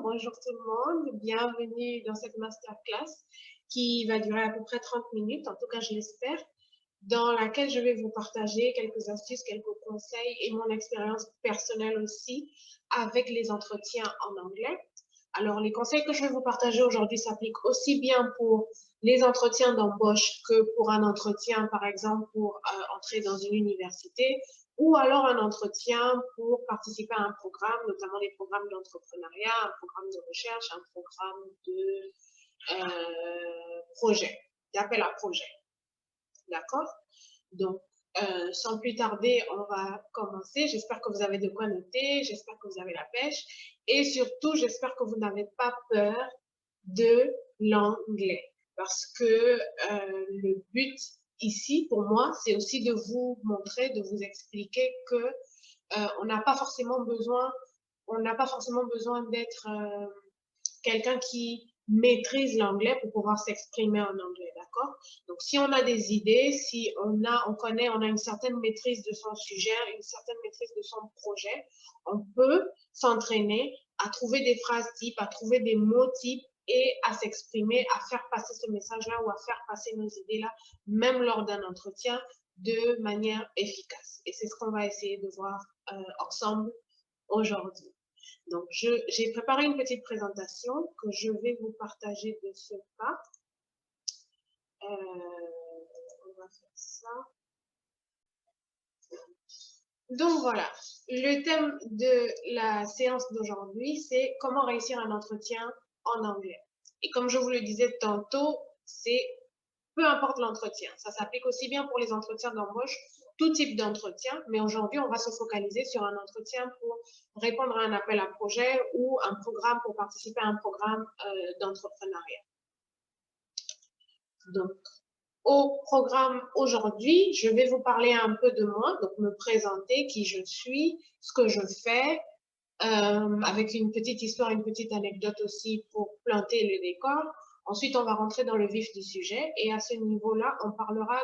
bonjour tout le monde, bienvenue dans cette masterclass qui va durer à peu près 30 minutes, en tout cas je l'espère, dans laquelle je vais vous partager quelques astuces, quelques conseils et mon expérience personnelle aussi avec les entretiens en anglais. Alors les conseils que je vais vous partager aujourd'hui s'appliquent aussi bien pour les entretiens d'embauche que pour un entretien par exemple pour entrer dans une université ou alors un entretien pour participer à un programme, notamment les programmes d'entrepreneuriat, un programme de recherche, un programme de projet, d'appel à projet. D'accord? Donc, sans plus tarder, on va commencer. J'espère que vous avez de quoi noter, j'espère que vous avez la pêche et surtout, j'espère que vous n'avez pas peur de l'anglais parce que le but ici, pour moi, c'est aussi de vous montrer, de vous expliquer que on n'a pas forcément besoin d'être quelqu'un qui maîtrise l'anglais pour pouvoir s'exprimer en anglais, d'accord? Donc, si on a des idées, si on a une certaine maîtrise de son sujet, une certaine maîtrise de son projet, on peut s'entraîner à trouver des phrases types, à trouver des mots types et à s'exprimer, à faire passer ce message-là ou à faire passer nos idées-là, même lors d'un entretien, de manière efficace. Et c'est ce qu'on va essayer de voir ensemble aujourd'hui. Donc, j'ai préparé une petite présentation que je vais vous partager de ce pas. On va faire ça. Donc, voilà. Le thème de la séance d'aujourd'hui, c'est comment réussir un entretien en anglais. Et comme je vous le disais tantôt, c'est peu importe l'entretien. Ça s'applique aussi bien pour les entretiens d'embauche, tout type d'entretien, mais aujourd'hui, on va se focaliser sur un entretien pour répondre à un appel à projet ou un programme pour participer à un programme d'entrepreneuriat. Donc, au programme aujourd'hui, je vais vous parler un peu de moi, donc me présenter qui je suis, ce que je fais, avec une petite histoire, une petite anecdote aussi pour planter le décor. Ensuite, on va rentrer dans le vif du sujet et à ce niveau-là, on parlera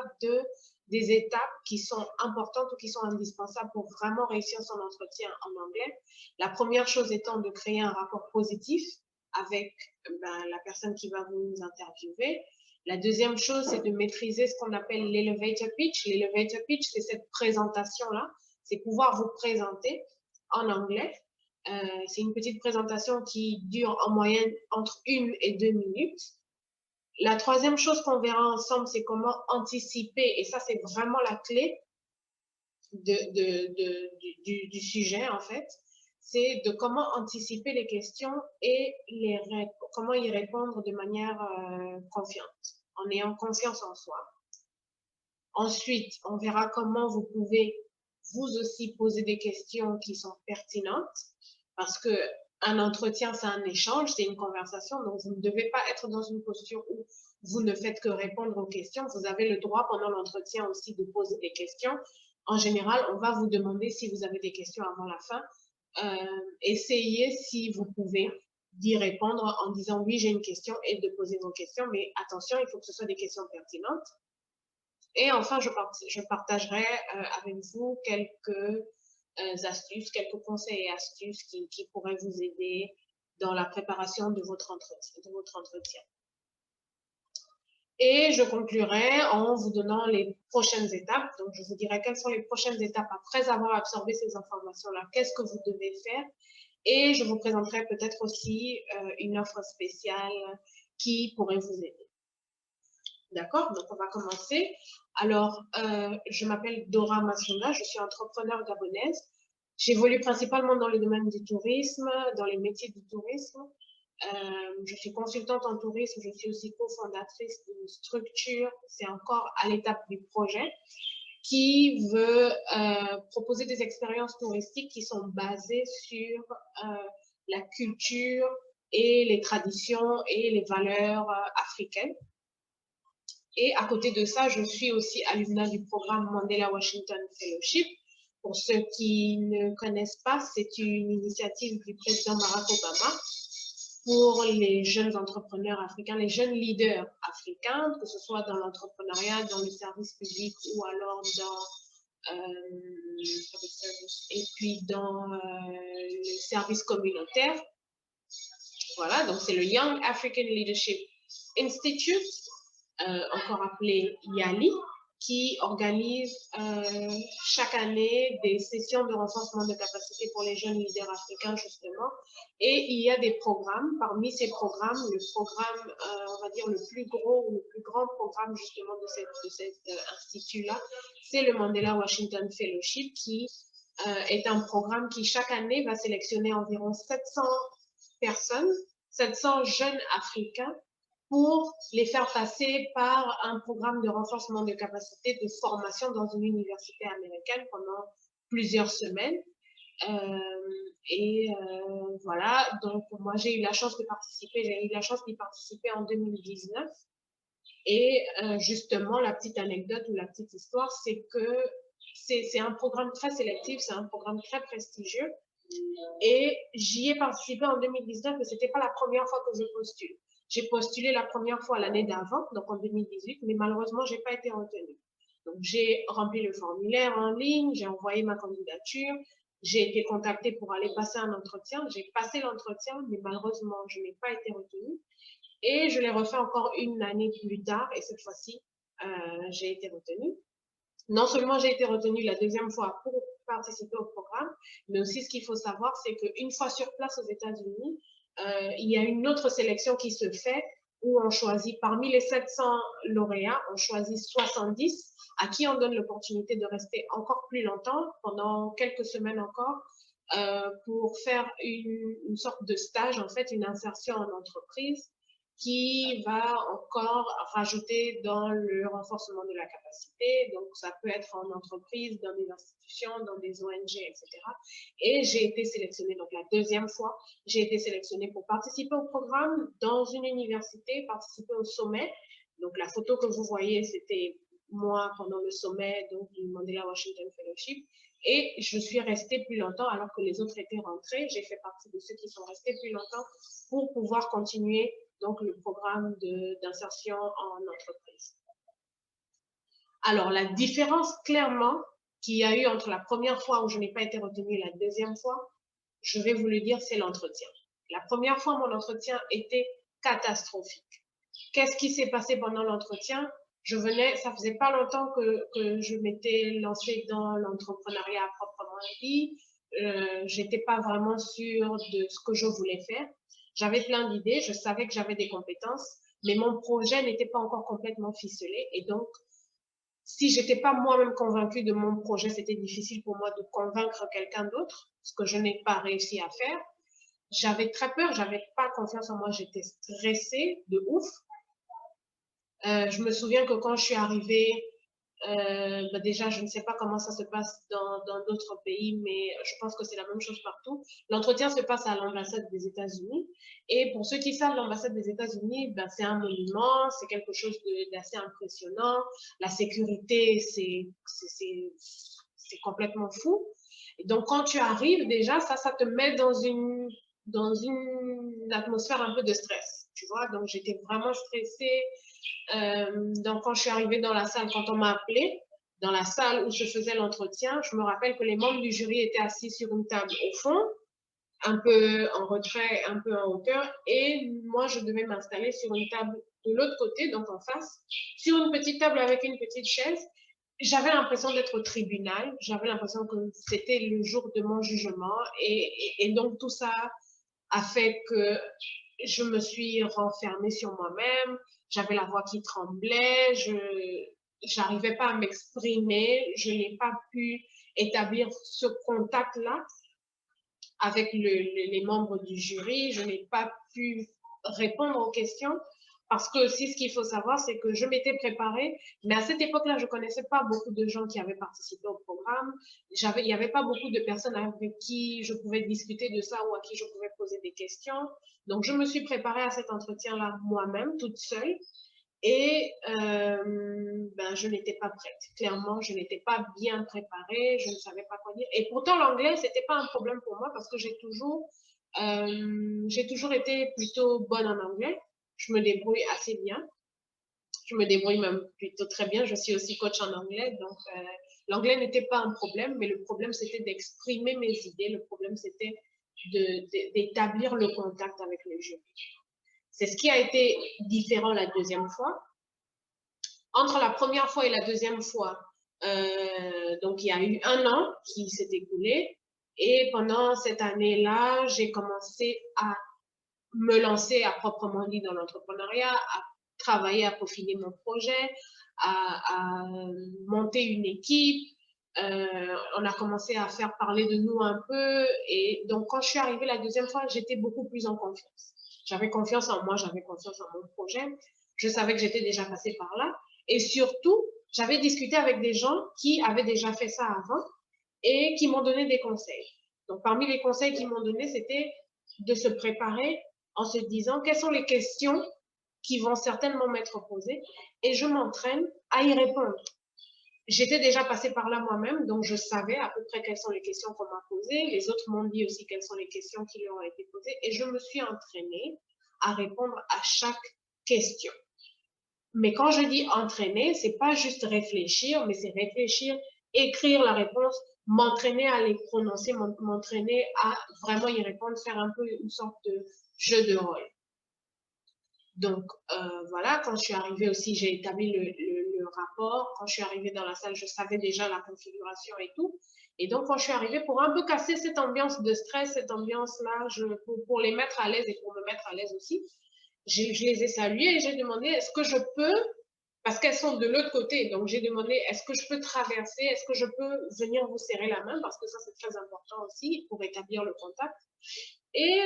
des étapes qui sont importantes ou qui sont indispensables pour vraiment réussir son entretien en anglais. La première chose étant de créer un rapport positif avec la personne qui va vous interviewer. La deuxième chose, c'est de maîtriser ce qu'on appelle l'elevator pitch. L'elevator pitch, c'est cette présentation-là, c'est pouvoir vous présenter en anglais. C'est une petite présentation qui dure en moyenne entre 1 et 2 minutes. La troisième chose qu'on verra ensemble, c'est comment anticiper, et ça, c'est vraiment la clé du sujet, en fait, c'est de comment anticiper les questions et comment y répondre de manière confiante, en ayant confiance en soi. Ensuite, on verra comment vous pouvez vous aussi poser des questions qui sont pertinentes, parce que un entretien, c'est un échange, c'est une conversation, donc vous ne devez pas être dans une posture où vous ne faites que répondre aux questions. Vous avez le droit pendant l'entretien aussi de poser des questions. En général, on va vous demander si vous avez des questions avant la fin. Essayez, si vous pouvez, d'y répondre en disant oui, j'ai une question et de poser vos questions, mais attention, il faut que ce soit des questions pertinentes. Et enfin, je partagerai avec vous quelques astuces, quelques conseils et astuces qui pourraient vous aider dans la préparation de votre entretien. Et je conclurai en vous donnant les prochaines étapes. Donc, je vous dirai quelles sont les prochaines étapes après avoir absorbé ces informations-là. Qu'est-ce que vous devez faire? Et je vous présenterai peut-être aussi une offre spéciale qui pourrait vous aider. D'accord? Donc, on va commencer. Alors, je m'appelle Dora Masunga, je suis entrepreneur gabonaise. J'évolue principalement dans le domaine du tourisme, dans les métiers du tourisme. Je suis consultante en tourisme, je suis aussi cofondatrice d'une structure, c'est encore à l'étape du projet, qui veut proposer des expériences touristiques qui sont basées sur la culture et les traditions et les valeurs africaines. Et à côté de ça, je suis aussi alumna du programme Mandela Washington Fellowship. Pour ceux qui ne connaissent pas, c'est une initiative du président Barack Obama pour les jeunes entrepreneurs africains, les jeunes leaders africains, que ce soit dans l'entrepreneuriat, dans le service public ou alors et puis dans le service communautaire. Voilà, donc c'est le Young African Leadership Institute, encore appelé YALI, qui organise chaque année des sessions de renforcement de capacité pour les jeunes leaders africains, justement. Et il y a des programmes. Parmi ces programmes, le programme, on va dire, le plus gros ou le plus grand programme, justement, de cet institut-là, c'est le Mandela Washington Fellowship, qui est un programme qui, chaque année, va sélectionner environ 700 personnes, 700 jeunes Africains, pour les faire passer par un programme de renforcement de capacité de formation dans une université américaine pendant plusieurs semaines. Voilà, donc moi j'ai eu la chance de participer, j'ai eu la chance d'y participer en 2019. Et justement, la petite anecdote ou la petite histoire, c'est que c'est un programme très sélectif, c'est un programme très prestigieux. Et j'y ai participé en 2019, mais ce n'était pas la première fois que je postule. J'ai postulé la première fois l'année d'avant, donc en 2018, mais malheureusement, je n'ai pas été retenue. Donc, j'ai rempli le formulaire en ligne, j'ai envoyé ma candidature, j'ai été contactée pour aller passer un entretien. J'ai passé l'entretien, mais malheureusement, je n'ai pas été retenue. Et je l'ai refait encore une année plus tard, et cette fois-ci, j'ai été retenue. Non seulement j'ai été retenue la deuxième fois pour participer au programme, mais aussi ce qu'il faut savoir, c'est qu'une fois sur place aux États-Unis, il y a une autre sélection qui se fait où on choisit, parmi les 700 lauréats, on choisit 70 à qui on donne l'opportunité de rester encore plus longtemps, pendant quelques semaines encore, pour faire une sorte de stage, en fait, une insertion en entreprise qui va encore rajouter dans le renforcement de la capacité. Donc, ça peut être en entreprise, dans des institutions, dans des ONG, etc. Et j'ai été sélectionnée, donc la deuxième fois, j'ai été sélectionnée pour participer au programme dans une université, participer au sommet. Donc, la photo que vous voyez, c'était moi pendant le sommet donc, du Mandela Washington Fellowship. Et je suis restée plus longtemps alors que les autres étaient rentrés. J'ai fait partie de ceux qui sont restés plus longtemps pour pouvoir continuer donc le programme d'insertion en entreprise. Alors, la différence clairement qu'il y a eu entre la première fois où je n'ai pas été retenue et la deuxième fois, je vais vous le dire, c'est l'entretien. La première fois, mon entretien était catastrophique. Qu'est-ce qui s'est passé pendant l'entretien? Ça faisait pas longtemps que je m'étais lancée dans l'entrepreneuriat proprement dit. J'étais pas vraiment sûre de ce que je voulais faire. J'avais plein d'idées, je savais que j'avais des compétences, mais mon projet n'était pas encore complètement ficelé. Et donc, si j'étais pas moi-même convaincue de mon projet, c'était difficile pour moi de convaincre quelqu'un d'autre, ce que je n'ai pas réussi à faire. J'avais très peur, j'avais pas confiance en moi, j'étais stressée de ouf. Je me souviens que quand je suis arrivée, déjà, je ne sais pas comment ça se passe dans d'autres pays, mais je pense que c'est la même chose partout. L'entretien se passe à l'ambassade des États-Unis. Et pour ceux qui savent, l'ambassade des États-Unis, ben, c'est un monument, c'est quelque chose d'assez impressionnant. La sécurité, c'est complètement fou. Et donc, quand tu arrives, déjà, ça te met dans une atmosphère un peu de stress, tu vois. Donc, j'étais vraiment stressée. Donc, quand je suis arrivée dans la salle, quand on m'a appelée, dans la salle où se faisait l'entretien, je me rappelle que les membres du jury étaient assis sur une table au fond, un peu en retrait, un peu en hauteur, et moi, je devais m'installer sur une table de l'autre côté, donc en face, sur une petite table avec une petite chaise. J'avais l'impression d'être au tribunal, j'avais l'impression que c'était le jour de mon jugement, et donc tout ça a fait que je me suis renfermée sur moi-même, j'avais la voix qui tremblait, je n'arrivais pas à m'exprimer, je n'ai pas pu établir ce contact-là avec les membres du jury, je n'ai pas pu répondre aux questions parce que aussi ce qu'il faut savoir, c'est que je m'étais préparée, mais à cette époque-là, je ne connaissais pas beaucoup de gens qui avaient participé au programme. Il n'y avait pas beaucoup de personnes avec qui je pouvais discuter de ça ou à qui je pouvais poser des questions. Donc, je me suis préparée à cet entretien-là moi-même, toute seule. Et ben, je n'étais pas prête. Clairement, je n'étais pas bien préparée, je ne savais pas quoi dire. Et pourtant, l'anglais, c'était pas un problème pour moi parce que j'ai toujours été plutôt bonne en anglais. Je me débrouille assez bien. Je me débrouille même plutôt très bien. Je suis aussi coach en anglais, donc l'anglais n'était pas un problème, mais le problème, c'était d'exprimer mes idées. Le problème, c'était d'établir le contact avec le jury. C'est ce qui a été différent la deuxième fois. Entre la première fois et la deuxième fois, donc il y a eu 1 an qui s'est écoulé. Et pendant cette année-là, j'ai commencé à me lancer à proprement dit dans l'entrepreneuriat, à travailler, à peaufiner mon projet, à monter une équipe. On a commencé à faire parler de nous un peu. Et donc, quand je suis arrivée la deuxième fois, j'étais beaucoup plus en confiance. J'avais confiance en moi, j'avais confiance en mon projet. Je savais que j'étais déjà passée par là. Et surtout, j'avais discuté avec des gens qui avaient déjà fait ça avant et qui m'ont donné des conseils. Donc, parmi les conseils qu'ils m'ont donnés, c'était de se préparer en se disant quelles sont les questions qui vont certainement m'être posées et je m'entraîne à y répondre. J'étais déjà passée par là moi-même, donc je savais à peu près quelles sont les questions qu'on m'a posées. Les autres m'ont dit aussi quelles sont les questions qui leur ont été posées et je me suis entraînée à répondre à chaque question. Mais quand je dis entraîner, c'est pas juste réfléchir, mais c'est réfléchir, écrire la réponse, m'entraîner à les prononcer, m'entraîner à vraiment y répondre, faire un peu une sorte de jeu de rôle. Donc, voilà, quand je suis arrivée aussi, j'ai établi le rapport. Quand je suis arrivée dans la salle, je savais déjà la configuration et tout. Et donc, quand je suis arrivée, pour un peu casser cette ambiance de stress, cette ambiance-là, pour les mettre à l'aise et pour me mettre à l'aise aussi, je les ai saluées et j'ai demandé, est-ce que je peux, parce qu'elles sont de l'autre côté, donc j'ai demandé, est-ce que je peux traverser, est-ce que je peux venir vous serrer la main, parce que ça, c'est très important aussi pour établir le contact. Et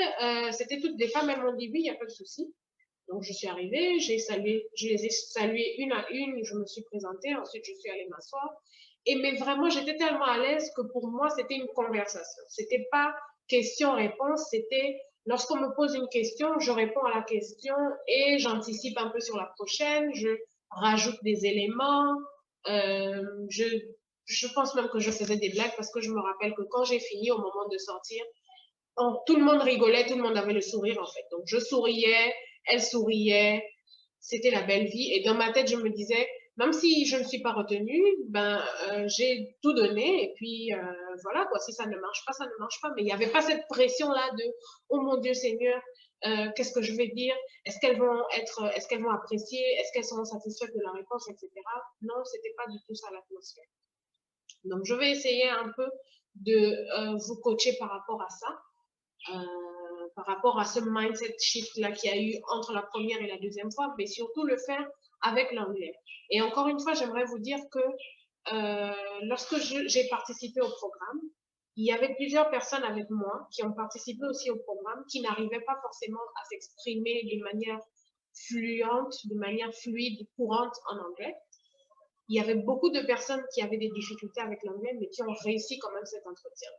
c'était toutes des femmes, elles m'ont dit, oui, il n'y a pas de souci. Donc, je suis arrivée, je les ai saluées une à une, je me suis présentée, ensuite je suis allée m'asseoir. Mais vraiment, j'étais tellement à l'aise que pour moi, c'était une conversation. C'était pas question-réponse, c'était lorsqu'on me pose une question, je réponds à la question et j'anticipe un peu sur la prochaine, je rajoute des éléments. Je pense même que je faisais des blagues parce que je me rappelle que quand j'ai fini, au moment de sortir, tout le monde rigolait, tout le monde avait le sourire en fait. Donc, je souriais, elle souriait, c'était la belle vie. Et dans ma tête, je me disais, même si je ne suis pas retenue, j'ai tout donné. Et puis, voilà, quoi, si ça ne marche pas, ça ne marche pas. Mais il n'y avait pas cette pression-là de, oh mon Dieu Seigneur, qu'est-ce que je vais dire? Est-ce qu'elles vont apprécier? Est-ce qu'elles seront satisfaites de la réponse, etc. Non, c'était pas du tout ça l'atmosphère. Donc, je vais essayer un peu de vous coacher par rapport à ça. Par rapport à ce mindset shift-là qu'il y a eu entre la première et la deuxième fois, mais surtout le faire avec l'anglais. Et encore une fois, j'aimerais vous dire que lorsque j'ai participé au programme, il y avait plusieurs personnes avec moi qui ont participé aussi au programme, qui n'arrivaient pas forcément à s'exprimer d'une manière fluente, de manière fluide, courante en anglais. Il y avait beaucoup de personnes qui avaient des difficultés avec l'anglais, mais qui ont réussi quand même cet entretien.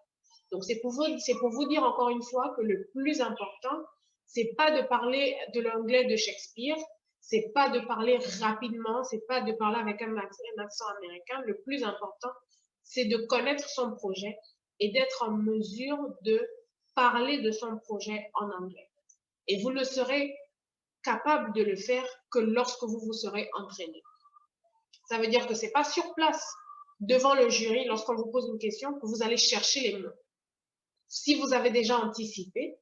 Donc, c'est pour vous dire encore une fois que le plus important, c'est pas de parler de l'anglais de Shakespeare, c'est pas de parler rapidement, c'est pas de parler avec un accent américain. Le plus important, c'est de connaître son projet et d'être en mesure de parler de son projet en anglais. Et vous ne serez capable de le faire que lorsque vous vous serez entraîné. Ça veut dire que c'est pas sur place, devant le jury, lorsqu'on vous pose une question, que vous allez chercher les mots. Si vous avez déjà anticipé,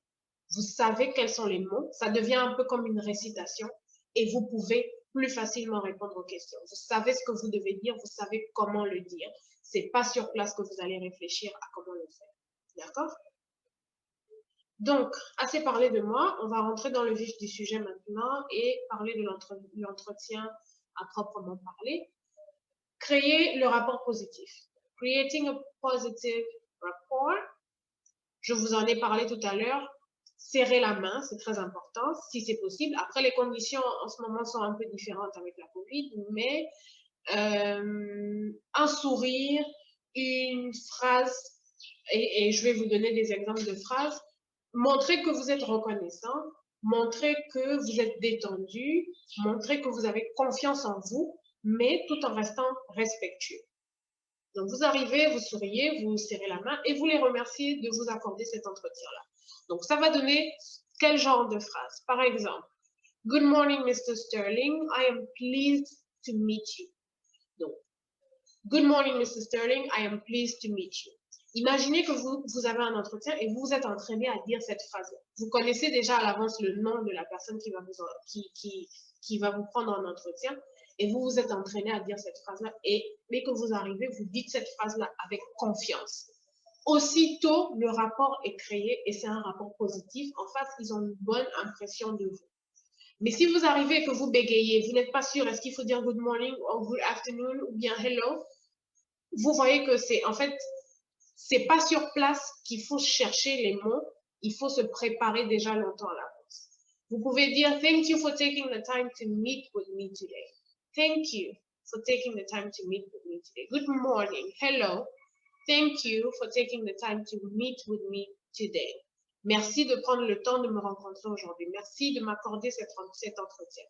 vous savez quels sont les mots, ça devient un peu comme une récitation et vous pouvez plus facilement répondre aux questions. Vous savez ce que vous devez dire, vous savez comment le dire. C'est pas sur place que vous allez réfléchir à comment le faire. D'accord? Donc, assez parlé de moi, on va rentrer dans le vif du sujet maintenant et parler de l'entretien à proprement parler. Créer le rapport positif. Creating a positive rapport. Je vous en ai parlé tout à l'heure. Serrer la main, c'est très important, si c'est possible. Après, les conditions en ce moment sont un peu différentes avec la Covid, mais un sourire, une phrase, et je vais vous donner des exemples de phrases. Montrez que vous êtes reconnaissant, montrez que vous êtes détendu, montrez que vous avez confiance en vous, mais tout en restant respectueux. Donc, vous arrivez, vous souriez, vous serrez la main et vous les remerciez de vous accorder cet entretien-là. Donc, ça va donner quel genre de phrase? Par exemple, Good morning, Mr. Sterling. I am pleased to meet you. Donc, Good morning, Mr. Sterling. I am pleased to meet you. Imaginez que vous avez un entretien et vous vous êtes entraîné à dire cette phrase-là. Vous connaissez déjà à l'avance le nom de la personne qui va vous prendre en entretien et vous vous êtes entraîné à dire cette phrase-là. Et dès que vous arrivez, vous dites cette phrase-là avec confiance. Aussitôt, le rapport est créé et c'est un rapport positif. En face, ils ont une bonne impression de vous. Mais si vous arrivez et que vous bégayez, vous n'êtes pas sûr, est-ce qu'il faut dire good morning ou good afternoon ou bien hello, vous voyez que c'est en fait, c'est pas sur place qu'il faut chercher les mots, il faut se préparer déjà longtemps à l'avance. Vous pouvez dire thank you for taking the time to meet with me today. Thank you for taking the time to meet with me today. Good morning, hello. Thank you for taking the time to meet with me today. Merci de prendre le temps de me rencontrer aujourd'hui. Merci de m'accorder cet entretien.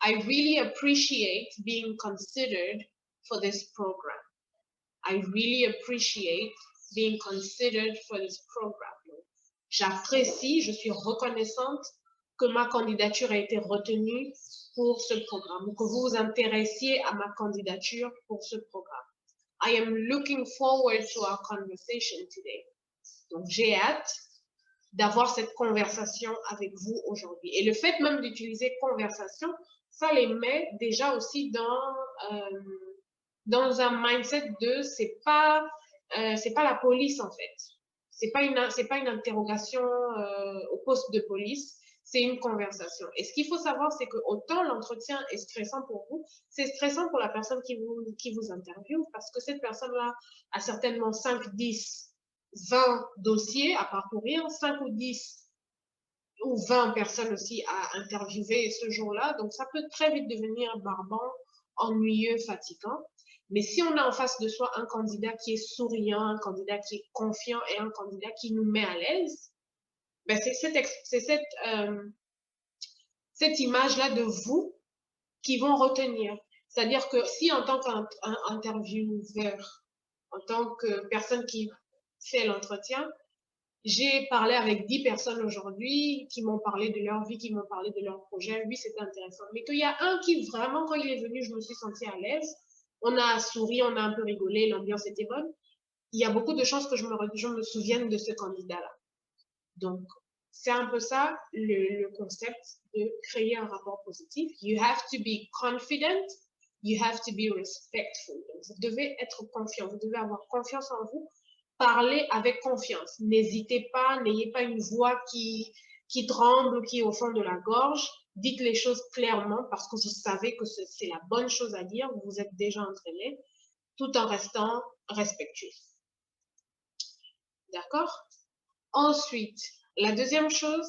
I really appreciate being considered for this program. I really appreciate being considered for this program. J'apprécie, je suis reconnaissante que ma candidature a été retenue pour ce programme, ou que vous vous intéressiez à ma candidature pour ce programme. I am looking forward to our conversation today. Donc, j'ai hâte d'avoir cette conversation avec vous aujourd'hui. Et le fait même d'utiliser conversation, ça les met déjà aussi dans un mindset de c'est pas la police en fait. C'est pas une interrogation au poste de police, c'est une conversation. Et ce qu'il faut savoir, c'est que autant l'entretien est stressant pour vous, c'est stressant pour la personne qui vous interviewe parce que cette personne-là a certainement 5, 10, 20 dossiers à parcourir, 5 ou 10 ou 20 personnes aussi à interviewer ce jour-là. Donc, ça peut très vite devenir barbant, ennuyeux, fatigant. Mais si on a en face de soi un candidat qui est souriant, un candidat qui est confiant et un candidat qui nous met à l'aise, ben c'est cette image-là de vous qui vont retenir. C'est-à-dire que si en tant qu'intervieweur, en tant que personne qui fait l'entretien, j'ai parlé avec 10 personnes aujourd'hui qui m'ont parlé de leur vie, qui m'ont parlé de leur projet. Oui, c'était intéressant. Mais qu'il y a un qui vraiment, quand il est venu, je me suis sentie à l'aise. On a souri, on a un peu rigolé, l'ambiance était bonne. Il y a beaucoup de chances que je me souvienne de ce candidat-là. Donc, c'est un peu ça le concept de créer un rapport positif. You have to be confident, you have to be respectful. Donc, vous devez être confiant, vous devez avoir confiance en vous. Parlez avec confiance. N'hésitez pas, n'ayez pas une voix qui tremble, qui est au fond de la gorge. Dites les choses clairement parce que vous savez que c'est la bonne chose à dire, vous vous êtes déjà entraîné, tout en restant respectueux. D'accord? Ensuite, la deuxième chose,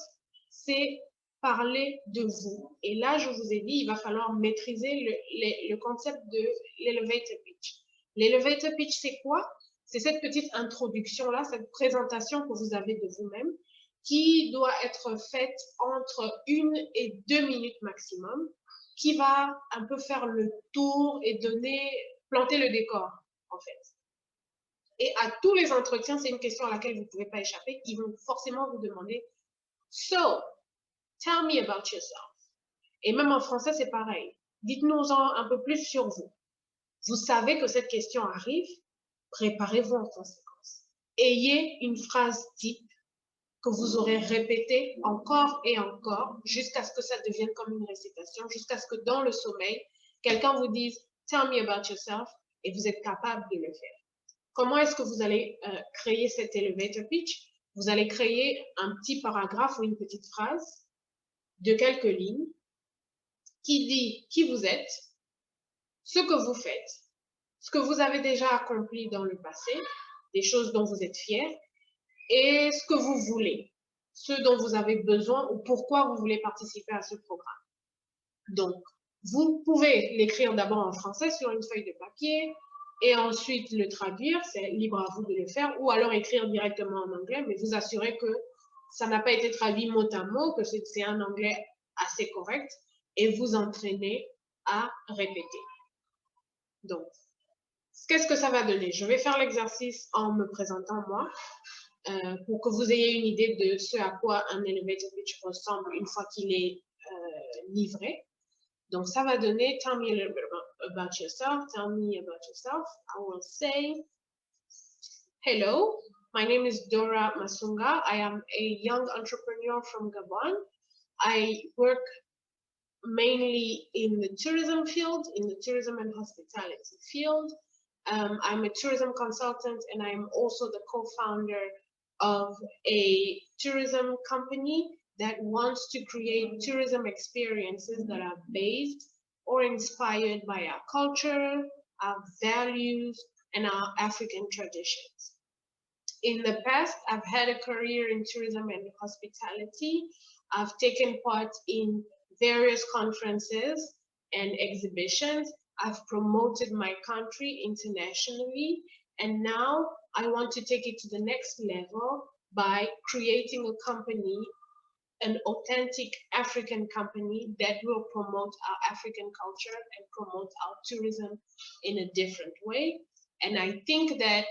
c'est parler de vous. Et là, je vous ai dit, il va falloir maîtriser le concept de l'elevator pitch. L'elevator pitch, c'est quoi? C'est cette petite introduction-là, cette présentation que vous avez de vous-même qui doit être faite entre 1 et 2 minutes maximum, qui va un peu faire le tour et planter le décor, en fait. Et à tous les entretiens, c'est une question à laquelle vous ne pouvez pas échapper. Ils vont forcément vous demander « So, tell me about yourself ». Et même en français, c'est pareil. Dites-nous-en un peu plus sur vous. Vous savez que cette question arrive, préparez-vous en conséquence. Ayez une phrase type que vous aurez répétée encore et encore jusqu'à ce que ça devienne comme une récitation, jusqu'à ce que dans le sommeil, quelqu'un vous dise « Tell me about yourself » et vous êtes capable de le faire. Comment est-ce que vous allez créer cet elevator pitch? Vous allez créer un petit paragraphe ou une petite phrase de quelques lignes qui dit qui vous êtes, ce que vous faites, ce que vous avez déjà accompli dans le passé, des choses dont vous êtes fiers, et ce que vous voulez, ce dont vous avez besoin ou pourquoi vous voulez participer à ce programme. Donc, vous pouvez l'écrire d'abord en français sur une feuille de papier, et ensuite le traduire, c'est libre à vous de le faire, ou alors écrire directement en anglais, mais vous assurez que ça n'a pas été traduit mot à mot, que c'est un anglais assez correct, et vous entraînez à répéter. Donc, qu'est-ce que ça va donner? Je vais faire l'exercice en me présentant moi, pour que vous ayez une idée de ce à quoi un elevator pitch ressemble une fois qu'il est livré. Donc, ça va donner, tell me a little bit about yourself. Tell me about yourself. I will say, Hello, my name is Dora Masunga. I am a young entrepreneur from Gabon. I work mainly in the tourism field, in the tourism and hospitality field. I'm a tourism consultant and I'm also the co-founder of a tourism company that wants to create tourism experiences that are based or inspired by our culture, our values, and our African traditions. In the past, I've had a career in tourism and hospitality. I've taken part in various conferences and exhibitions. I've promoted my country internationally. And now I want to take it to the next level by creating a company, an authentic African company that will promote our African culture and promote our tourism in a different way. And I think that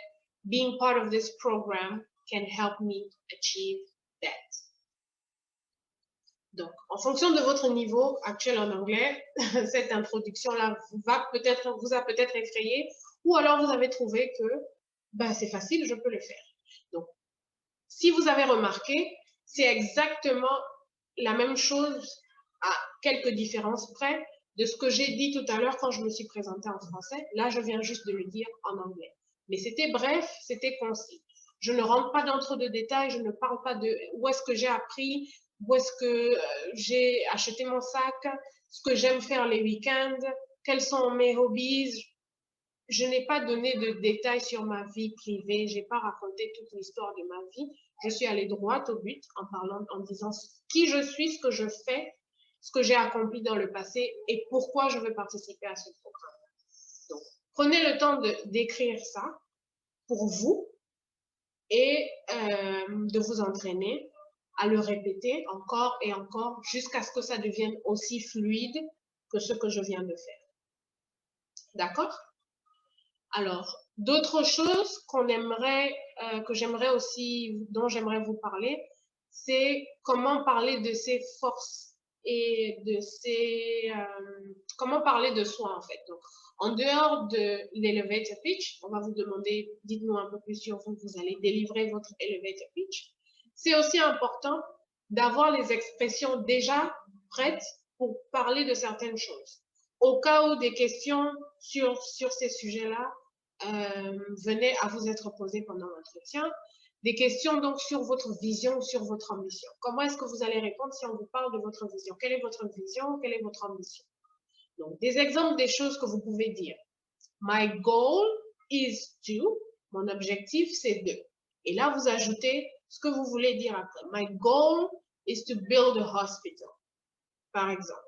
being part of this program can help me achieve that. Donc, en fonction de votre niveau actuel en anglais, cette introduction-là vous a peut-être effrayé, ou alors vous avez trouvé que ben, c'est facile, je peux le faire. Donc, si vous avez remarqué, c'est exactement la même chose à quelques différences près de ce que j'ai dit tout à l'heure quand je me suis présentée en français. Là, je viens juste de le dire en anglais. Mais c'était bref, c'était concis. Je ne rentre pas dans trop de détails, je ne parle pas de où est-ce que j'ai appris, où est-ce que j'ai acheté mon sac, ce que j'aime faire les week-ends, quels sont mes hobbies. Je n'ai pas donné de détails sur ma vie privée, je n'ai pas raconté toute l'histoire de ma vie. Je suis allée droit au but en parlant, en disant qui je suis, ce que je fais, ce que j'ai accompli dans le passé et pourquoi je veux participer à ce programme. Donc, prenez le temps d'écrire ça pour vous et de vous entraîner à le répéter encore et encore jusqu'à ce que ça devienne aussi fluide que ce que je viens de faire. D'accord? Alors, d'autres choses qu'on aimerait, que j'aimerais aussi, dont j'aimerais vous parler, c'est comment parler de ses forces et de ses, comment parler de soi en fait. Donc, en dehors de l'elevator pitch, on va vous demander, dites-nous un peu plus sur vous, vous allez délivrer votre elevator pitch. C'est aussi important d'avoir les expressions déjà prêtes pour parler de certaines choses. Au cas où des questions sur ces sujets-là venaient à vous être posées pendant l'entretien, des questions donc sur votre vision, sur votre ambition. Comment est-ce que vous allez répondre si on vous parle de votre vision? Quelle est votre vision? Quelle est votre ambition? Donc, des exemples des choses que vous pouvez dire. My goal is to, mon objectif c'est de. Et là, vous ajoutez ce que vous voulez dire après. My goal is to build a hospital, par exemple.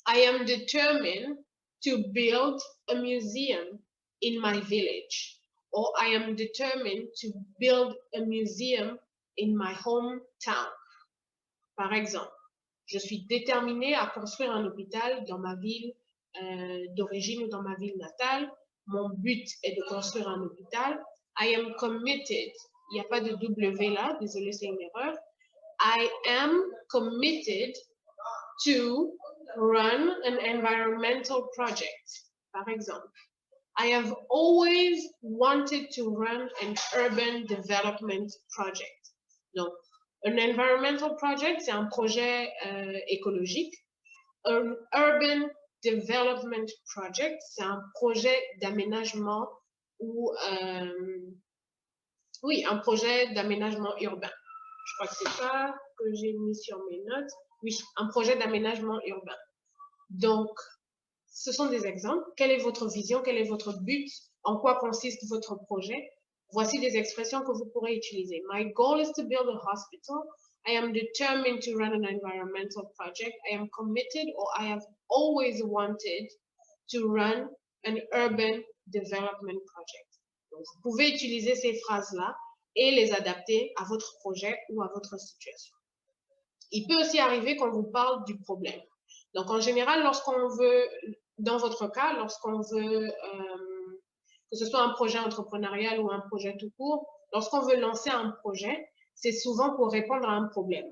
I am determined to build a museum in my village, or I am determined to build a museum in my hometown. Par exemple, je suis déterminée à construire un hôpital dans ma ville d'origine ou dans ma ville natale. Mon but est de construire un hôpital. I am committed. Il n'y a pas de W là, désolé, c'est une erreur. I am committed to run an environmental project. Par exemple, I have always wanted to run an urban development project. Donc, un environmental project, c'est un projet écologique. Un urban development project, c'est un projet d'aménagement ou, oui, un projet d'aménagement urbain. Je crois que c'est ça que j'ai mis sur mes notes. Oui, un projet d'aménagement urbain. Donc, ce sont des exemples. Quelle est votre vision? Quel est votre but? En quoi consiste votre projet? Voici des expressions que vous pourrez utiliser. My goal is to build a hospital. I am determined to run an environmental project. I am committed or I have always wanted to run an urban development project. Donc, vous pouvez utiliser ces phrases-là et les adapter à votre projet ou à votre situation. Il peut aussi arriver qu'on vous parle du problème. Donc, en général, lorsqu'on veut, dans votre cas, lorsqu'on veut, que ce soit un projet entrepreneurial ou un projet tout court, lorsqu'on veut lancer un projet, c'est souvent pour répondre à un problème.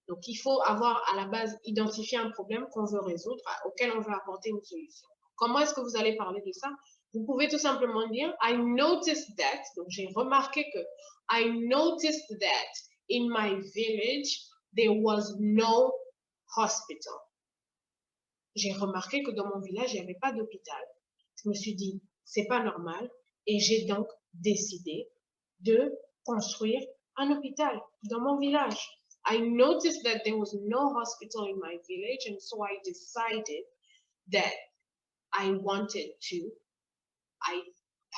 Donc, il faut avoir à la base identifié un problème qu'on veut résoudre, auquel on veut apporter une solution. Comment est-ce que vous allez parler de ça? Vous pouvez tout simplement dire, I noticed that, donc j'ai remarqué que, I noticed that in my village, there was no hospital. J'ai remarqué que dans mon village, il n'y avait pas d'hôpital. Je me suis dit, c'est pas normal, et j'ai donc décidé de construire un hôpital dans mon village. I noticed that there was no hospital in my village, and so I decided that I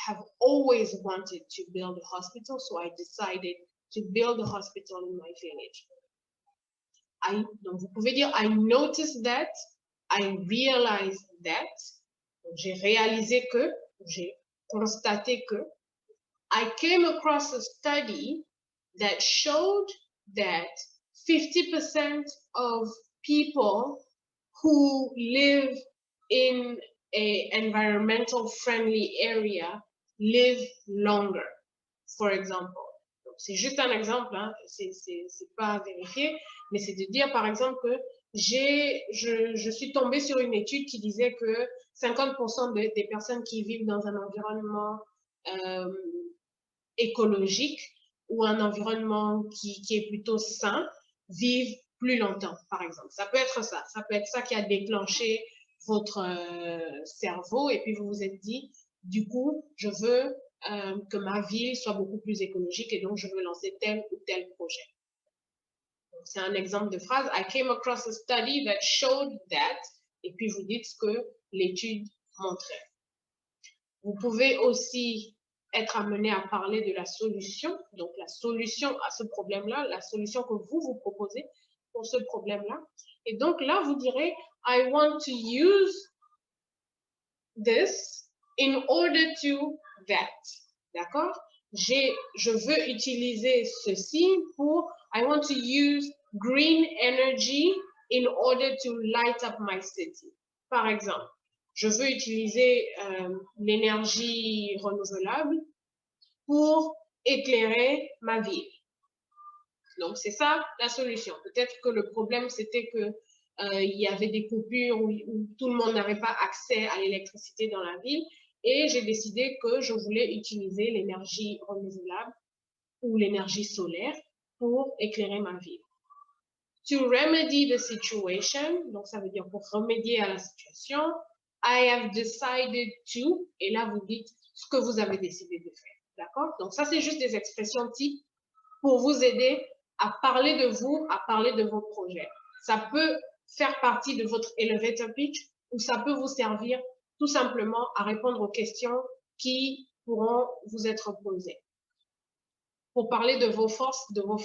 have always wanted to build a hospital, so I decided to build a hospital in my village. Donc, vous pouvez dire, I noticed that, I realized that, j'ai réalisé que, j'ai constaté que, I came across a study that showed that 50% of people who live in an environmental friendly area live longer, for example. C'est juste un exemple, hein, c'est pas vérifié, mais c'est de dire par exemple que je suis tombée sur une étude qui disait que 50% des personnes qui vivent dans un environnement écologique ou un environnement qui est plutôt sain vivent plus longtemps, par exemple. Ça peut être ça qui a déclenché votre cerveau et puis vous vous êtes dit, du coup, je veux que ma ville soit beaucoup plus écologique et donc je veux lancer tel ou tel projet. C'est un exemple de phrase. I came across a study that showed that, et puis vous dites ce que l'étude montrait. Vous pouvez aussi être amené à parler de la solution, donc la solution à ce problème-là, la solution que vous proposez pour ce problème-là. Et donc là, vous direz, I want to use this in order to that. D'accord? Je veux utiliser ceci pour, I want to use green energy in order to light up my city. Par exemple, je veux utiliser l'énergie renouvelable pour éclairer ma ville. Donc, c'est ça la solution. Peut-être que le problème, c'était que il y avait des coupures où tout le monde n'avait pas accès à l'électricité dans la ville. Et j'ai décidé que je voulais utiliser l'énergie renouvelable ou l'énergie solaire pour éclairer ma ville. To remedy the situation, donc ça veut dire pour remédier à la situation, I have decided to, et là vous dites ce que vous avez décidé de faire. D'accord? Donc ça, c'est juste des expressions types pour vous aider à parler de vous, à parler de vos projets. Ça peut faire partie de votre elevator pitch ou ça peut vous servir tout simplement à répondre aux questions qui pourront vous être posées. Pour parler de vos forces, de vos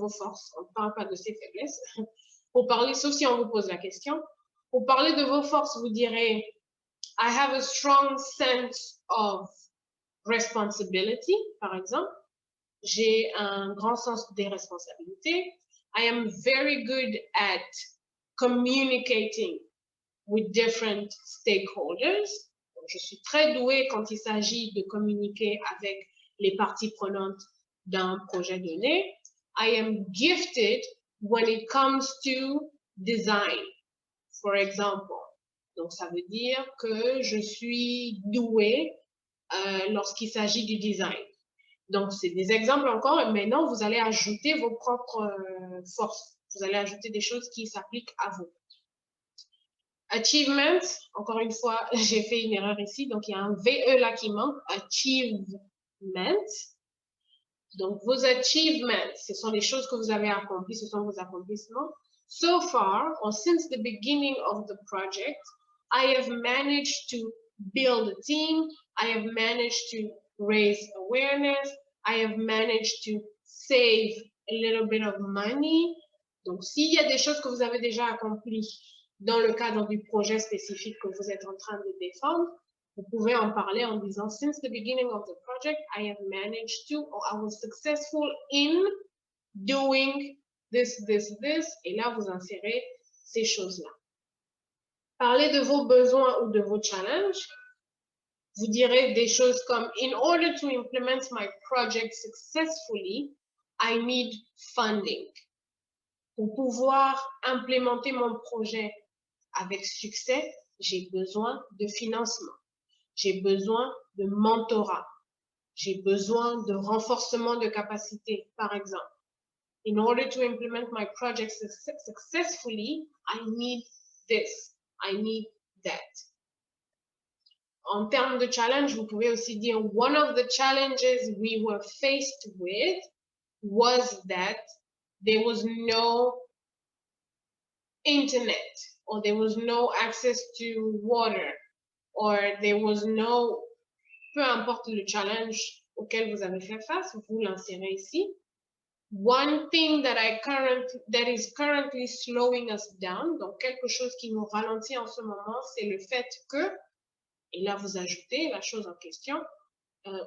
forces, on ne parle pas de ces faiblesses. Pour parler, sauf si on vous pose la question, pour parler de vos forces, vous direz I have a strong sense of responsibility, par exemple. J'ai un grand sens des responsabilités. I am very good at communicating with different stakeholders. Donc, je suis très douée quand il s'agit de communiquer avec les parties prenantes d'un projet donné. I am gifted when it comes to design, for example. Donc, ça veut dire que je suis douée lorsqu'il s'agit du design. Donc, c'est des exemples encore, et maintenant, vous allez ajouter vos propres forces. Vous allez ajouter des choses qui s'appliquent à vous. Achievement, encore une fois, j'ai fait une erreur ici, donc il y a un VE là qui manque, achievement. Donc, vos achievements, ce sont les choses que vous avez accomplies, ce sont vos accomplissements. So far, or since the beginning of the project, I have managed to build a team, I have managed to raise awareness, I have managed to save a little bit of money. Donc, s'il y a des choses que vous avez déjà accomplies dans le cadre du projet spécifique que vous êtes en train de défendre, vous pouvez en parler en disant, since the beginning of the project, I have managed to, or I was successful in doing this, this, this, et là, vous insérez ces choses-là. Parlez de vos besoins ou de vos challenges. Vous direz des choses comme, in order to implement my project successfully, I need funding. Pour pouvoir implémenter mon projet avec succès, j'ai besoin de financement. J'ai besoin de mentorat. J'ai besoin de renforcement de capacité, par exemple. In order to implement my project successfully, I need this, I need that. En termes de challenge, vous pouvez aussi dire, one of the challenges we were faced with was that there was no internet, or there was no access to water, or there was no, peu importe le challenge auquel vous avez fait face, vous l'insérez ici. One thing that is currently slowing us down, donc quelque chose qui nous ralentit en ce moment, c'est le fait que, et là vous ajoutez la chose en question,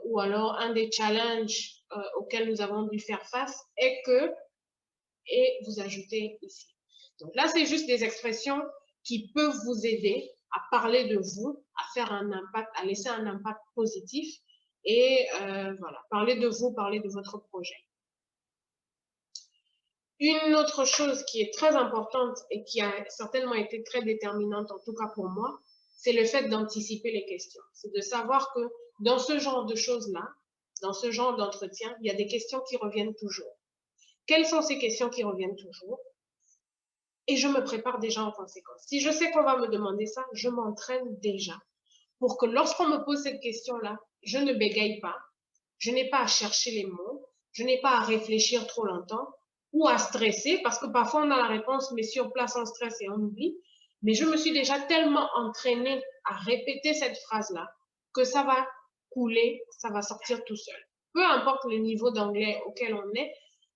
ou alors un des challenges auxquels nous avons dû faire face est que, et vous ajoutez ici. Donc là, c'est juste des expressions qui peuvent vous aider à parler de vous, à faire un impact, à laisser un impact positif et voilà, parler de vous, parler de votre projet. Une autre chose qui est très importante et qui a certainement été très déterminante, en tout cas pour moi, c'est le fait d'anticiper les questions. C'est de savoir que dans ce genre de choses-là, dans ce genre d'entretien, il y a des questions qui reviennent toujours. Quelles sont ces questions qui reviennent toujours? Et je me prépare déjà en conséquence. Si je sais qu'on va me demander ça, je m'entraîne déjà pour que lorsqu'on me pose cette question-là, je ne bégaye pas, je n'ai pas à chercher les mots, je n'ai pas à réfléchir trop longtemps ou à stresser parce que parfois on a la réponse, mais sur place on stresse et on oublie. Mais je me suis déjà tellement entraînée à répéter cette phrase-là que ça va couler, ça va sortir tout seul. Peu importe le niveau d'anglais auquel on est,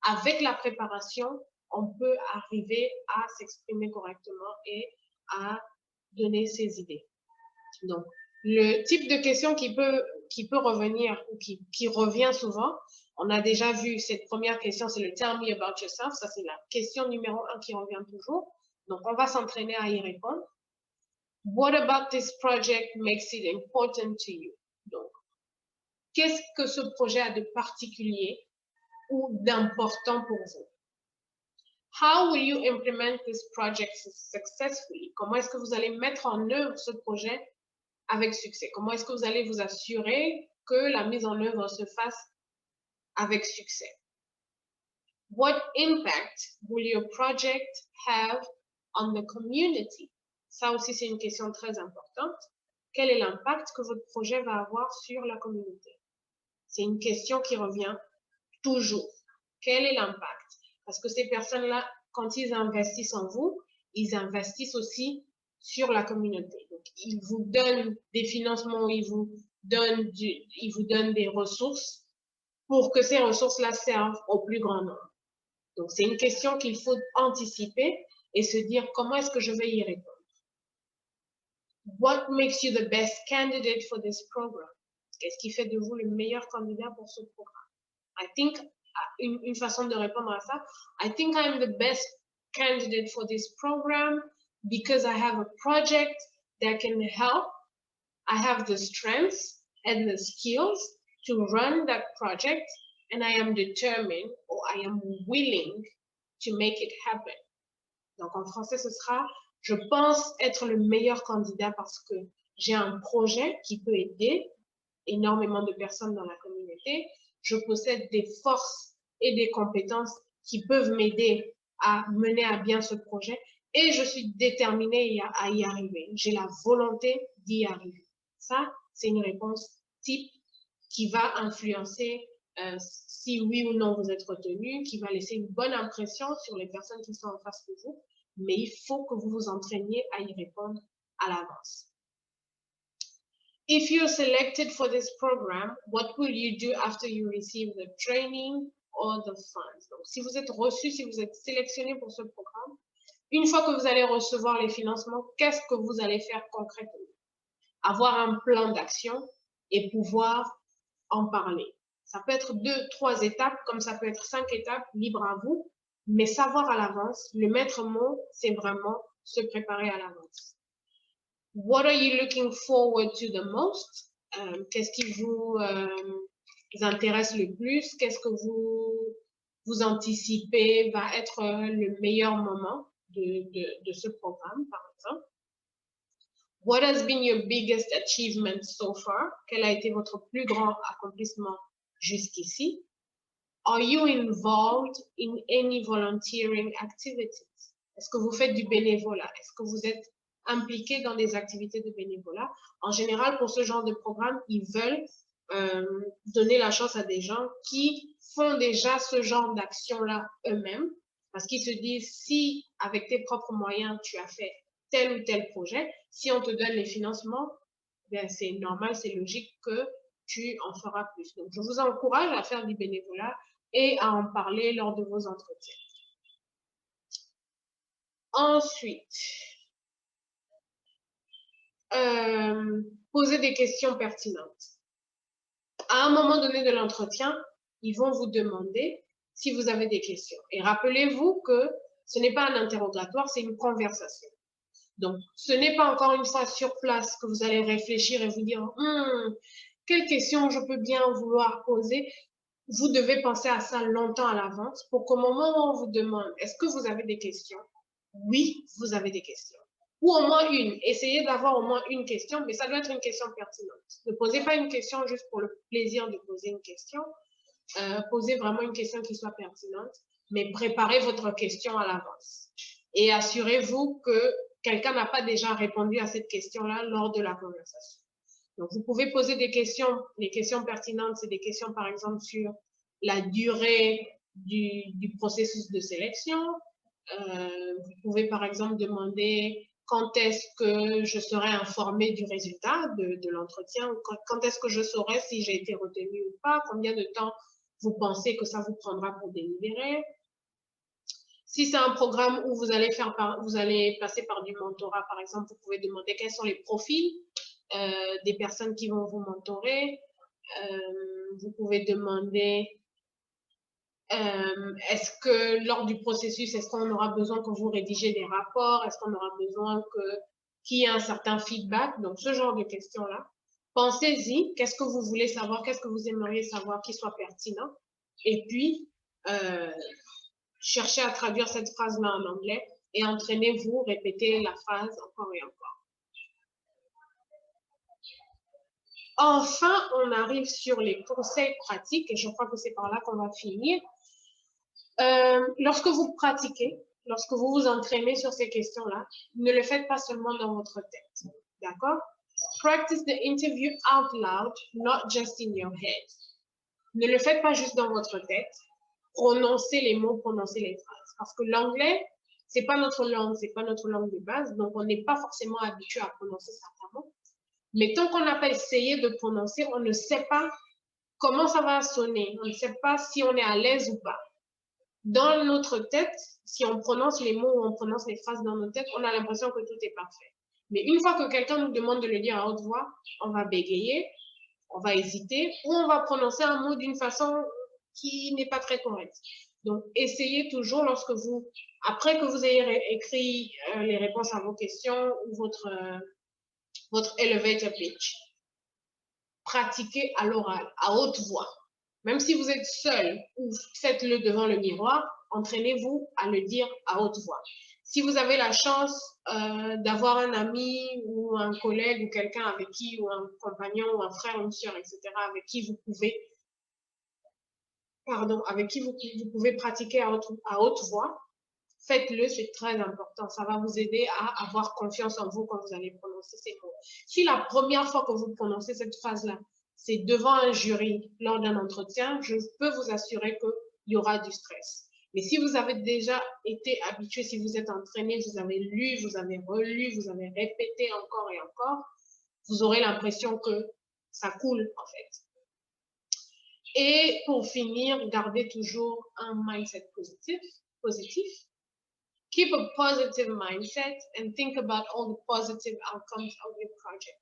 avec la préparation, on peut arriver à s'exprimer correctement et à donner ses idées. Donc, le type de question qui peut revenir ou qui revient souvent, on a déjà vu cette première question, c'est le Tell me about yourself. Ça, c'est la question numéro 1 qui revient toujours. Donc, on va s'entraîner à y répondre. What about this project makes it important to you? Donc, qu'est-ce que ce projet a de particulier ou d'important pour vous? How will you implement this project successfully? Comment est-ce que vous allez mettre en œuvre ce projet avec succès? Comment est-ce que vous allez vous assurer que la mise en œuvre se fasse avec succès? What impact will your project have on the community? Ça aussi, c'est une question très importante. Quel est l'impact que votre projet va avoir sur la communauté? C'est une question qui revient toujours. Quel est l'impact? Parce que ces personnes-là, quand ils investissent en vous, ils investissent aussi sur la communauté. Donc, ils vous donnent des financements, ils vous donnent des ressources pour que ces ressources-là servent au plus grand nombre. Donc, c'est une question qu'il faut anticiper et se dire comment est-ce que je vais y répondre. What makes you the best candidate for this program? Qu'est-ce qui fait de vous le meilleur candidat pour ce programme? I think une façon de répondre à ça, I think I'm the best candidate for this program because I have a project that can help. I have the strengths and the skills to run that project, and I am determined or I am willing to make it happen. Donc en français, ce sera je pense être le meilleur candidat parce que j'ai un projet qui peut aider énormément de personnes dans la communauté. Je possède des forces et des compétences qui peuvent m'aider à mener à bien ce projet et je suis déterminée à y arriver. J'ai la volonté d'y arriver. Ça, c'est une réponse type qui va influencer si oui ou non vous êtes retenu, qui va laisser une bonne impression sur les personnes qui sont en face de vous, mais il faut que vous vous entraîniez à y répondre à l'avance. If you're selected for this program, what will you do after you receive the training or the funds? Donc, si vous êtes reçu, si vous êtes sélectionné pour ce programme, une fois que vous allez recevoir les financements, qu'est-ce que vous allez faire concrètement? Avoir un plan d'action et pouvoir en parler. Ça peut être 2, 3 étapes, comme ça peut être 5 étapes, libre à vous, mais savoir à l'avance, le maître mot, c'est vraiment se préparer à l'avance. What are you looking forward to the most? Qu'est-ce qui vous intéresse le plus? Qu'est-ce que vous anticipez va être le meilleur moment de ce programme, par exemple? What has been your biggest achievement so far? Quel a été votre plus grand accomplissement jusqu'ici? Are you involved in any volunteering activities? Est-ce que vous faites du bénévolat? Est-ce que vous êtes impliqué dans des activités de bénévolat? En général, pour ce genre de programme, ils veulent donner la chance à des gens qui font déjà ce genre d'action-là eux-mêmes, parce qu'ils se disent, si avec tes propres moyens, tu as fait tel ou tel projet, si on te donne les financements, bien c'est normal, c'est logique que tu en feras plus. Donc, je vous encourage à faire du bénévolat et à en parler lors de vos entretiens. Ensuite, poser des questions pertinentes. À un moment donné de l'entretien, ils vont vous demander si vous avez des questions. Et rappelez-vous que ce n'est pas un interrogatoire, c'est une conversation. Donc, ce n'est pas encore une fois sur place que vous allez réfléchir et vous dire quelle question je peux bien vouloir poser. Vous devez penser à ça longtemps à l'avance pour qu'au moment où on vous demande est-ce que vous avez des questions, oui, vous avez des questions. Ou au moins une. Essayez d'avoir au moins une question, mais ça doit être une question pertinente. Ne posez pas une question juste pour le plaisir de poser une question. Posez vraiment une question qui soit pertinente, mais préparez votre question à l'avance. Et assurez-vous que quelqu'un n'a pas déjà répondu à cette question-là lors de la conversation. Donc, vous pouvez poser des questions. Les questions pertinentes, c'est des questions, par exemple, sur la durée du processus de sélection. Vous pouvez, par exemple, demander quand est-ce que je serai informée du résultat de l'entretien, quand est-ce que je saurai si j'ai été retenue ou pas, combien de temps vous pensez que ça vous prendra pour délibérer. Si c'est un programme où vous allez passer par du mentorat, par exemple, vous pouvez demander quels sont les profils des personnes qui vont vous mentorer. Vous pouvez demander est-ce que lors du processus, est-ce qu'on aura besoin que vous rédigez des rapports? Est-ce qu'on aura besoin qu'il y ait un certain feedback? Donc, ce genre de questions-là. Pensez-y, qu'est-ce que vous voulez savoir? Qu'est-ce que vous aimeriez savoir qui soit pertinent? Et puis, cherchez à traduire cette phrase-là en anglais et entraînez-vous, répétez la phrase encore et encore. Enfin, on arrive sur les conseils pratiques et je crois que c'est par là qu'on va finir. Lorsque vous pratiquez, lorsque vous vous entraînez sur ces questions-là, ne le faites pas seulement dans votre tête. D'accord? Practice the interview out loud, not just in your head. Ne le faites pas juste dans votre tête. Prononcez les mots, prononcez les phrases. Parce que l'anglais, c'est pas notre langue de base, donc on n'est pas forcément habitué à prononcer certains mots. Mais tant qu'on n'a pas essayé de prononcer, on ne sait pas comment ça va sonner. On ne sait pas si on est à l'aise ou pas. Dans notre tête, si on prononce les mots ou on prononce les phrases dans notre tête, on a l'impression que tout est parfait. Mais une fois que quelqu'un nous demande de le dire à haute voix, on va bégayer, on va hésiter ou on va prononcer un mot d'une façon qui n'est pas très correcte. Donc, essayez toujours après que vous ayez écrit les réponses à vos questions ou votre elevator pitch, pratiquez à l'oral, à haute voix. Même si vous êtes seul ou faites-le devant le miroir, entraînez-vous à le dire à haute voix. Si vous avez la chance d'avoir un ami ou un collègue ou quelqu'un avec qui, ou un compagnon ou un frère ou une soeur, etc., avec qui vous pouvez pratiquer à haute voix, faites-le, c'est très important. Ça va vous aider à avoir confiance en vous quand vous allez prononcer ces mots. Si la première fois que vous prononcez cette phrase-là, c'est devant un jury lors d'un entretien, je peux vous assurer qu'il y aura du stress. Mais si vous avez déjà été habitué, si vous êtes entraîné, vous avez lu, vous avez relu, vous avez répété encore et encore, vous aurez l'impression que ça coule en fait. Et pour finir, gardez toujours un mindset positif. Keep a positive mindset and think about all the positive outcomes of your project.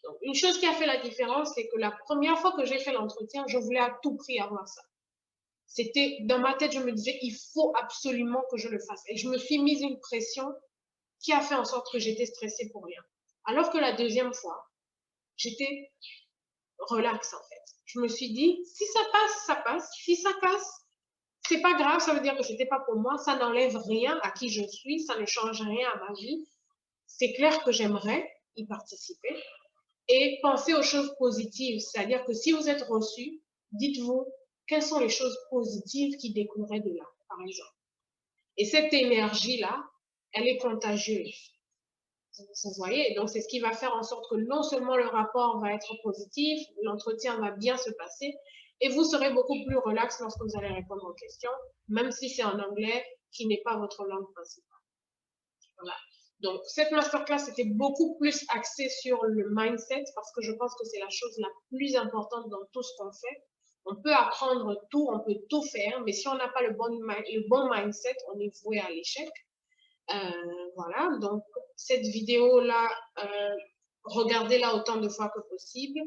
Donc, une chose qui a fait la différence, c'est que la première fois que j'ai fait l'entretien, je voulais à tout prix avoir ça. C'était, dans ma tête, je me disais, il faut absolument que je le fasse. Et je me suis mise une pression qui a fait en sorte que j'étais stressée pour rien. Alors que la deuxième fois, j'étais relax en fait. Je me suis dit, si ça passe, ça passe. Si ça casse, c'est pas grave, ça veut dire que c'était pas pour moi, ça n'enlève rien à qui je suis, ça ne change rien à ma vie. C'est clair que j'aimerais y participer. Et pensez aux choses positives, c'est-à-dire que si vous êtes reçu, dites-vous quelles sont les choses positives qui découleraient de là, par exemple. Et cette énergie-là, elle est contagieuse. Vous voyez, donc c'est ce qui va faire en sorte que non seulement le rapport va être positif, l'entretien va bien se passer, et vous serez beaucoup plus relax lorsque vous allez répondre aux questions, même si c'est en anglais qui n'est pas votre langue principale. Voilà. Donc, cette masterclass était beaucoup plus axée sur le mindset parce que je pense que c'est la chose la plus importante dans tout ce qu'on fait. On peut apprendre tout, on peut tout faire, mais si on n'a pas le bon mindset, on est voué à l'échec. Voilà, donc cette vidéo-là, regardez-la autant de fois que possible.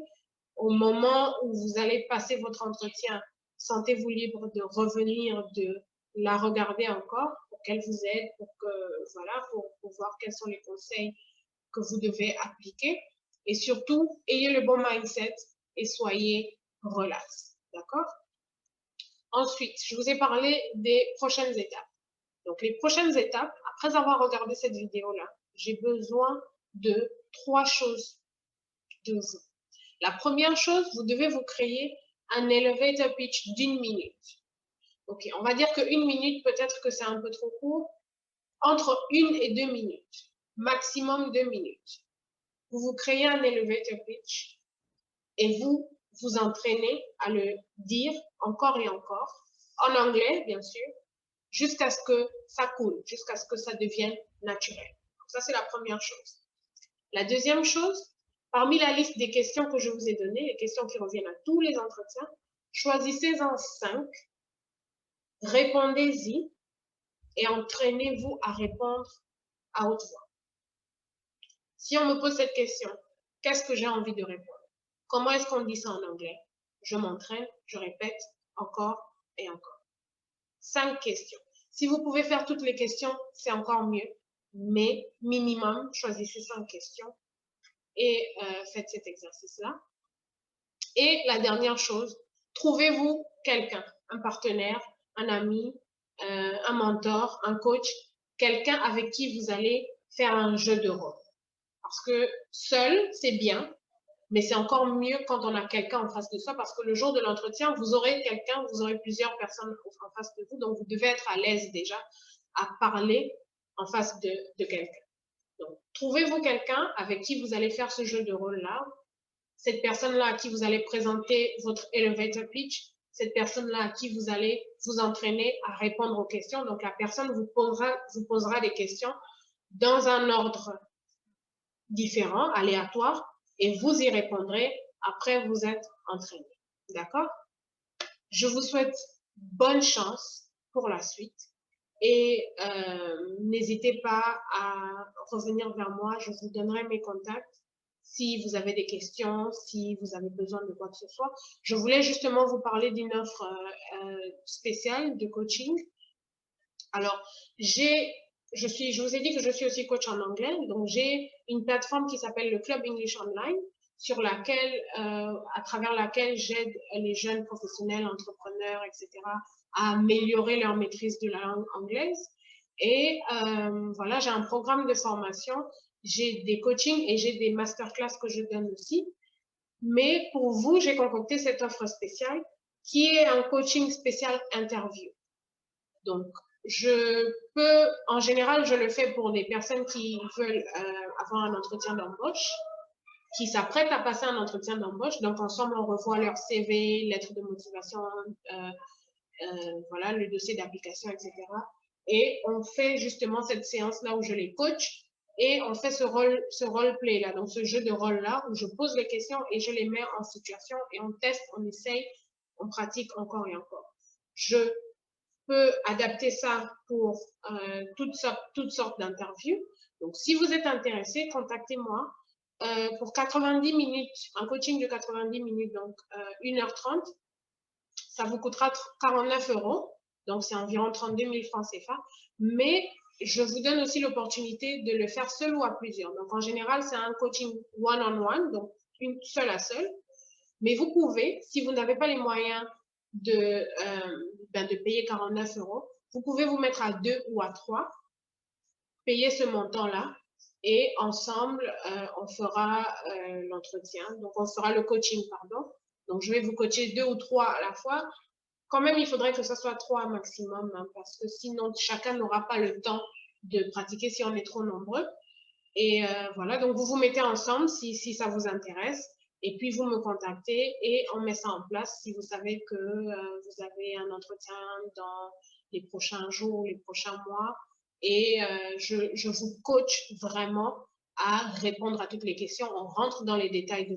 Au moment où vous allez passer votre entretien, sentez-vous libre de revenir, de la regarder encore pour qu'elle vous aide, pour que, voilà, pour voir quels sont les conseils que vous devez appliquer. Et surtout, ayez le bon mindset et soyez relax. D'accord? Ensuite, je vous ai parlé des prochaines étapes. Donc, les prochaines étapes, après avoir regardé cette vidéo-là, j'ai besoin de 3 choses de vous. La première chose, vous devez vous créer un elevator pitch d'1 minute. Ok, on va dire que 1 minute, peut-être que c'est un peu trop court. Entre 1 et 2 minutes, maximum 2 minutes. Vous vous créez un elevator pitch et vous vous entraînez à le dire encore et encore, en anglais, bien sûr, jusqu'à ce que ça coule, jusqu'à ce que ça devienne naturel. Donc ça, c'est la première chose. La deuxième chose, parmi la liste des questions que je vous ai données, les questions qui reviennent à tous les entretiens, choisissez-en 5, répondez-y et entraînez-vous à répondre à haute voix. Si on me pose cette question, qu'est-ce que j'ai envie de répondre? Comment est-ce qu'on dit ça en anglais? Je m'entraîne, je répète encore et encore. 5 questions. Si vous pouvez faire toutes les questions, c'est encore mieux. Mais minimum, choisissez 5 questions et faites cet exercice-là. Et la dernière chose, trouvez-vous quelqu'un, un partenaire, un ami, un mentor, un coach, quelqu'un avec qui vous allez faire un jeu de rôle. Parce que seul, c'est bien, mais c'est encore mieux quand on a quelqu'un en face de soi parce que le jour de l'entretien, vous aurez quelqu'un, vous aurez plusieurs personnes en face de vous, donc vous devez être à l'aise déjà à parler en face de quelqu'un. Donc, trouvez-vous quelqu'un avec qui vous allez faire ce jeu de rôle-là, cette personne-là à qui vous allez présenter votre elevator pitch, cette personne-là à qui vous allez vous entraîner à répondre aux questions. Donc, la personne vous posera des questions dans un ordre différent, aléatoire, et vous y répondrez après vous êtes entraîné. D'accord? Je vous souhaite bonne chance pour la suite et n'hésitez pas à revenir vers moi. Je vous donnerai mes contacts si vous avez des questions, si vous avez besoin de quoi que ce soit. Je voulais justement vous parler d'une offre spéciale de coaching. Alors, je vous ai dit que je suis aussi coach en anglais, donc j'ai une plateforme qui s'appelle le Club English Online, sur laquelle, à travers laquelle j'aide les jeunes professionnels, entrepreneurs, etc., à améliorer leur maîtrise de la langue anglaise. Et voilà, j'ai un programme de formation, j'ai des coachings et j'ai des masterclass que je donne aussi. Mais pour vous, j'ai concocté cette offre spéciale qui est un coaching spécial interview. Donc, en général, je le fais pour des personnes qui veulent avoir un entretien d'embauche, qui s'apprêtent à passer un entretien d'embauche. Donc, ensemble, on revoit leur CV, lettre de motivation, voilà, le dossier d'application, etc. Et on fait justement cette séance-là où je les coach et on fait ce role-play-là, donc ce jeu de rôle-là où je pose les questions et je les mets en situation et on teste, on essaye, on pratique encore et encore. Je peux adapter ça pour toutes sortes d'interviews. Donc, si vous êtes intéressé, contactez-moi pour 90 minutes, un coaching de 90 minutes, donc 1h30. Ça vous coûtera 49 €, donc c'est environ 32 000 francs CFA. Mais je vous donne aussi l'opportunité de le faire seul ou à plusieurs. Donc, en général, c'est un coaching one-on-one, donc une seule à seule. Mais vous pouvez, si vous n'avez pas les moyens de payer 49 €, vous pouvez vous mettre à 2 ou à 3, payer ce montant-là et ensemble, on fera l'entretien. Donc, on fera le coaching, pardon. Donc, je vais vous coacher 2 ou 3 à la fois. Quand même, il faudrait que ce soit 3 maximum, hein, parce que sinon, chacun n'aura pas le temps de pratiquer si on est trop nombreux. Et voilà, donc vous vous mettez ensemble si ça vous intéresse. Et puis, vous me contactez et on met ça en place si vous savez que vous avez un entretien dans les prochains jours, les prochains mois. Et je vous coach vraiment à répondre à toutes les questions. On rentre dans les détails de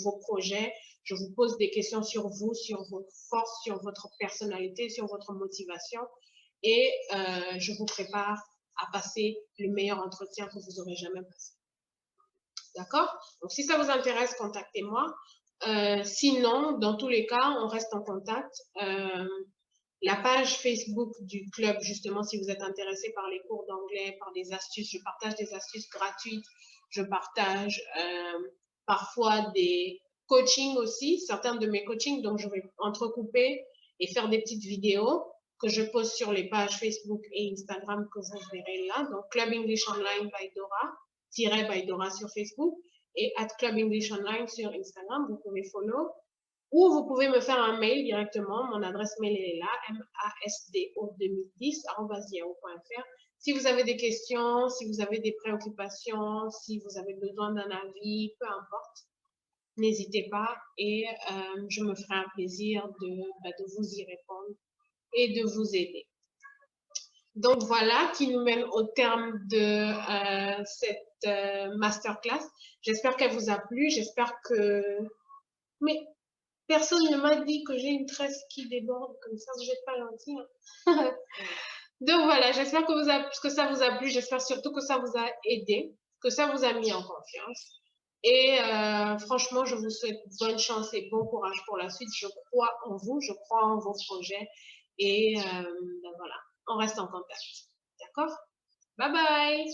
vos projets. Je vous pose des questions sur vous, sur vos forces, sur votre personnalité, sur votre motivation. Et je vous prépare à passer le meilleur entretien que vous aurez jamais passé. D'accord? Donc, si ça vous intéresse, contactez-moi. Sinon, dans tous les cas, on reste en contact. La page Facebook du club, justement, si vous êtes intéressé par les cours d'anglais, par des astuces, je partage des astuces gratuites. Je partage parfois des coachings aussi, certains de mes coachings. Donc, je vais entrecouper et faire des petites vidéos que je poste sur les pages Facebook et Instagram que vous verrez là. Donc, Club English Online by Dora, by Dora sur Facebook et @Club English Online sur Instagram. Vous pouvez follow. Ou vous pouvez me faire un mail directement. Mon adresse mail est là, masdo2010@yahoo.fr. Si vous avez des questions, si vous avez des préoccupations, si vous avez besoin d'un avis, peu importe, n'hésitez pas et je me ferai un plaisir de vous y répondre et de vous aider. Donc voilà qui nous mène au terme de cette masterclass. J'espère qu'elle vous a plu. J'espère que... Mais personne ne m'a dit que j'ai une tresse qui déborde comme ça. Je vais pas gentil. Hein. Donc voilà, j'espère que ça vous a plu. J'espère surtout que ça vous a aidé, que ça vous a mis en confiance. Et franchement, je vous souhaite bonne chance et bon courage pour la suite. Je crois en vous, je crois en vos projets. Et ben voilà, on reste en contact. D'accord? Bye bye!